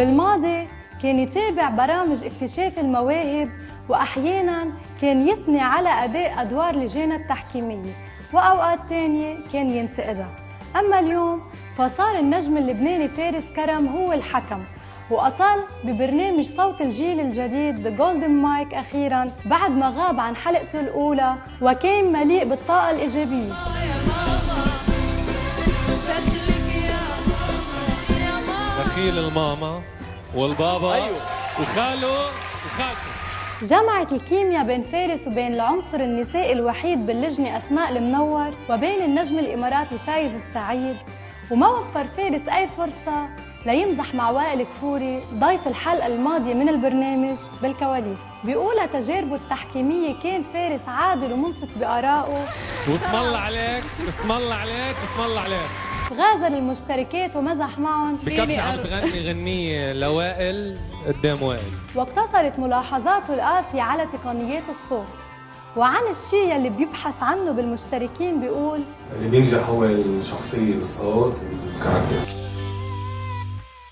بالماضي كان يتابع برامج اكتشاف المواهب، وأحياناً كان يثني على أداء أدوار لجان التحكيمية، وأوقات تانية كان ينتقدها. أما اليوم فصار النجم اللبناني فارس كرم هو الحكم، وأطل ببرنامج صوت الجيل الجديد The Golden Mic أخيراً بعد ما غاب عن حلقته الأولى، وكان مليء بالطاقة الإيجابية. دخيل الماما والبابا وخاله وخالته. جمعت الكيمياء بين فارس وبين العنصر النسائي الوحيد باللجنة أسماء المنور، وبين النجم الإماراتي فايز السعيد، وما وفر فارس أي فرصة ليمزح مع وائل كفوري ضيف الحلقة الماضية من البرنامج بالكواليس. بيقولها تجاربه التحكيمية كان فارس عادل ومنصف بآرائه، واسم الله عليك اسم الله عليك اسم الله عليك. غازل المشتركات ومزح معهم، بكفي عم تغني غنية لوائل قدام وائل، واقتصرت ملاحظاته القاسية على تقنيات الصوت. وعن الشيء اللي بيبحث عنه بالمشتركين بيقول اللي بينجح هو الشخصية بالصوت والكاركتر.